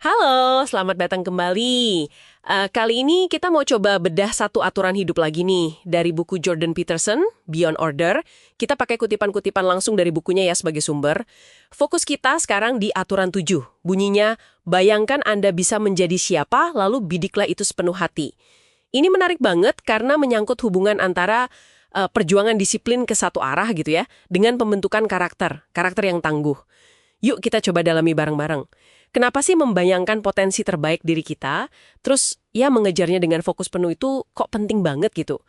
Halo, selamat datang kembali. Kali ini kita mau coba bedah satu aturan hidup lagi nih, dari buku Jordan Peterson, Beyond Order. Kita pakai kutipan-kutipan langsung dari bukunya ya sebagai sumber. Fokus kita sekarang di aturan 7. Bunyinya, bayangkan Anda bisa menjadi siapa, lalu bidiklah itu sepenuh hati. Ini menarik banget karena menyangkut hubungan antara perjuangan disiplin ke satu arah gitu ya, dengan pembentukan karakter yang tangguh. Yuk kita coba dalami bareng-bareng. Kenapa sih membayangkan potensi terbaik diri kita, terus ya mengejarnya dengan fokus penuh itu kok penting banget gitu?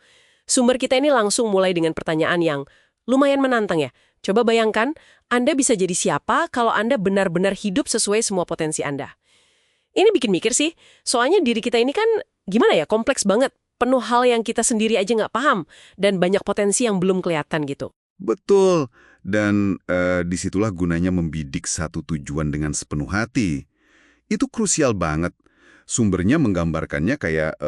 Sumber kita ini langsung mulai dengan pertanyaan yang lumayan menantang ya. Coba bayangkan, Anda bisa jadi siapa kalau Anda benar-benar hidup sesuai semua potensi Anda. Ini bikin mikir sih, soalnya diri kita ini kan gimana ya, kompleks banget. Penuh hal yang kita sendiri aja nggak paham, dan banyak potensi yang belum kelihatan gitu. Betul, dan disitulah gunanya membidik satu tujuan dengan sepenuh hati. Itu krusial banget. Sumbernya menggambarkannya kayak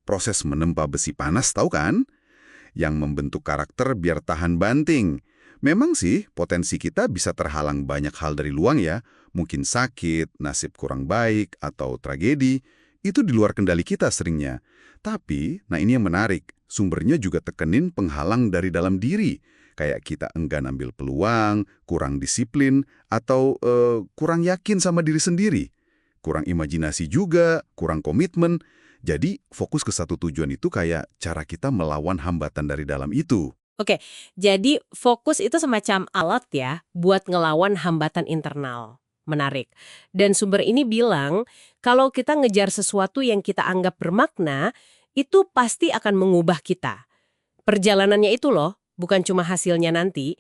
proses menempa besi panas, tahu kan? Yang membentuk karakter biar tahan banting. Memang sih, potensi kita bisa terhalang banyak hal dari luang ya. Mungkin sakit, nasib kurang baik, atau tragedi. Itu di luar kendali kita seringnya. Tapi, nah ini yang menarik, sumbernya juga tekenin penghalang dari dalam diri. Kayak kita enggan ambil peluang, kurang disiplin, atau kurang yakin sama diri sendiri. Kurang imajinasi juga, kurang komitmen. Jadi fokus ke satu tujuan itu kayak cara kita melawan hambatan dari dalam itu. Oke, jadi fokus itu semacam alat ya buat ngelawan hambatan internal. Menarik. Dan sumber ini bilang, kalau kita ngejar sesuatu yang kita anggap bermakna, itu pasti akan mengubah kita. Perjalanannya itu loh, bukan cuma hasilnya nanti.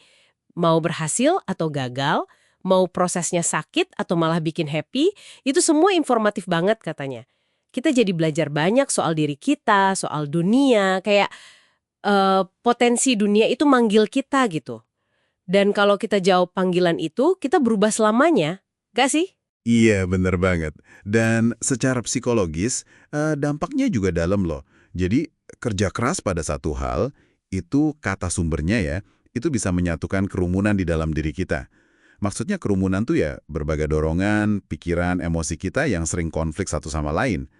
Mau berhasil atau gagal, mau prosesnya sakit atau malah bikin happy, itu semua informatif banget katanya. Kita jadi belajar banyak soal diri kita, soal dunia, kayak potensi dunia itu manggil kita gitu. Dan kalau kita jawab panggilan itu, kita berubah selamanya. Gak sih? Iya, bener banget. Dan secara psikologis, dampaknya juga dalam loh. Jadi, kerja keras pada satu hal, itu kata sumbernya ya, itu bisa menyatukan kerumunan di dalam diri kita. Maksudnya kerumunan tuh ya berbagai dorongan, pikiran, emosi kita yang sering konflik satu sama lain.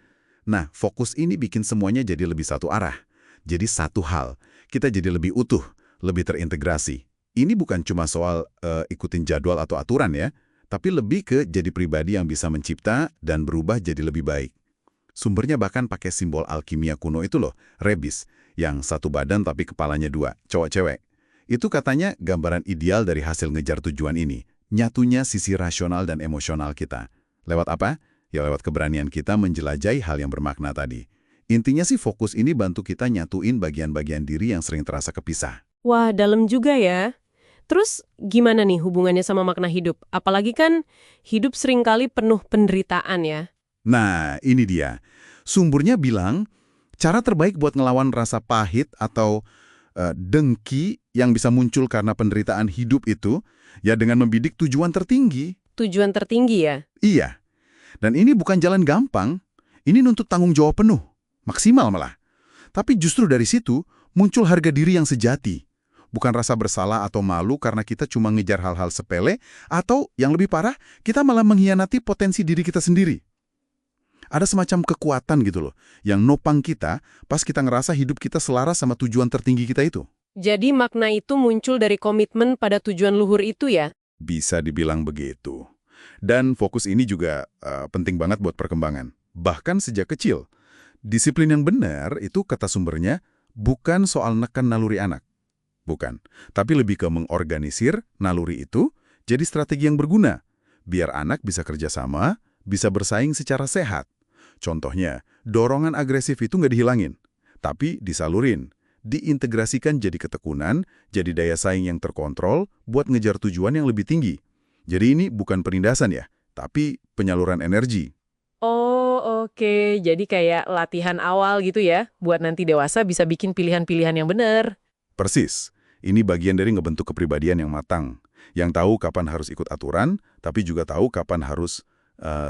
Nah, fokus ini bikin semuanya jadi lebih satu arah. Jadi satu hal, kita jadi lebih utuh, lebih terintegrasi. Ini bukan cuma soal ikutin jadwal atau aturan ya, tapi lebih ke jadi pribadi yang bisa mencipta dan berubah jadi lebih baik. Sumbernya bahkan pakai simbol alkimia kuno itu loh, rebis, yang satu badan tapi kepalanya dua, cowok-cewek. Itu katanya gambaran ideal dari hasil ngejar tujuan ini, nyatunya sisi rasional dan emosional kita. Lewat apa? Ya lewat keberanian kita menjelajahi hal yang bermakna tadi. Intinya sih fokus ini bantu kita nyatuin bagian-bagian diri yang sering terasa kepisah. Wah, dalam juga ya. Terus gimana nih hubungannya sama makna hidup? Apalagi kan hidup seringkali penuh penderitaan ya. Nah, ini dia. Sumbernya bilang, cara terbaik buat ngelawan rasa pahit atau dengki yang bisa muncul karena penderitaan hidup itu, ya dengan membidik tujuan tertinggi. Tujuan tertinggi ya? Iya. Dan ini bukan jalan gampang. Ini nuntut tanggung jawab penuh. Maksimal malah. Tapi justru dari situ, muncul harga diri yang sejati. Bukan rasa bersalah atau malu karena kita cuma ngejar hal-hal sepele, atau yang lebih parah, kita malah mengkhianati potensi diri kita sendiri. Ada semacam kekuatan gitu loh, yang nopang kita pas kita ngerasa hidup kita selaras sama tujuan tertinggi kita itu. Jadi makna itu muncul dari komitmen pada tujuan luhur itu ya? Bisa dibilang begitu. Dan fokus ini juga penting banget buat perkembangan. Bahkan sejak kecil. Disiplin yang benar itu kata sumbernya bukan soal neken naluri anak. Bukan. Tapi lebih ke mengorganisir naluri itu jadi strategi yang berguna. Biar anak bisa kerjasama, bisa bersaing secara sehat. Contohnya, dorongan agresif itu nggak dihilangin, tapi disalurin, diintegrasikan jadi ketekunan, jadi daya saing yang terkontrol buat ngejar tujuan yang lebih tinggi. Jadi ini bukan penindasan ya, tapi penyaluran energi. Oh, oke. Jadi kayak latihan awal gitu ya, buat nanti dewasa bisa bikin pilihan-pilihan yang benar. Persis, ini bagian dari ngebentuk kepribadian yang matang, yang tahu kapan harus ikut aturan, tapi juga tahu kapan harus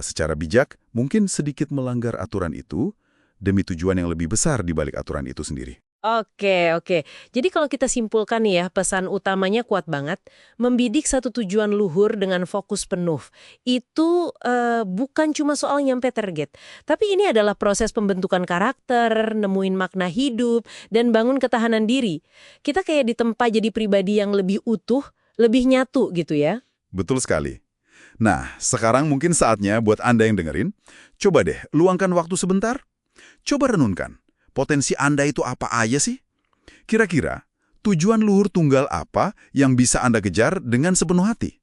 secara bijak, mungkin sedikit melanggar aturan itu demi tujuan yang lebih besar di balik aturan itu sendiri. Oke, oke. Jadi kalau kita simpulkan nih ya, pesan utamanya kuat banget, membidik satu tujuan luhur dengan fokus penuh. Itu bukan cuma soal nyampe target, tapi ini adalah proses pembentukan karakter, nemuin makna hidup, dan bangun ketahanan diri. Kita kayak ditempa jadi pribadi yang lebih utuh, lebih nyatu gitu ya. Betul sekali. Nah, sekarang mungkin saatnya buat Anda yang dengerin, coba deh luangkan waktu sebentar, coba renungkan. Potensi Anda itu apa aja sih? Kira-kira, tujuan luhur tunggal apa yang bisa Anda kejar dengan sepenuh hati?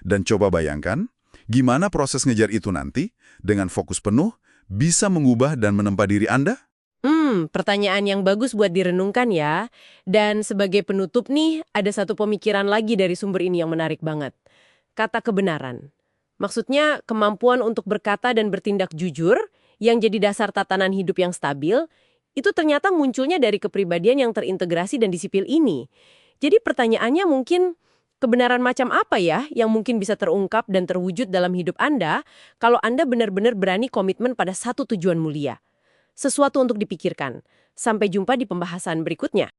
Dan coba bayangkan, gimana proses ngejar itu nanti, dengan fokus penuh, bisa mengubah dan menempa diri Anda? Pertanyaan yang bagus buat direnungkan ya. Dan sebagai penutup nih, ada satu pemikiran lagi dari sumber ini yang menarik banget. Kata kebenaran. Maksudnya kemampuan untuk berkata dan bertindak jujur yang jadi dasar tatanan hidup yang stabil, itu ternyata munculnya dari kepribadian yang terintegrasi dan disipil ini. Jadi pertanyaannya mungkin kebenaran macam apa ya yang mungkin bisa terungkap dan terwujud dalam hidup Anda kalau Anda benar-benar berani komitmen pada satu tujuan mulia. Sesuatu untuk dipikirkan. Sampai jumpa di pembahasan berikutnya.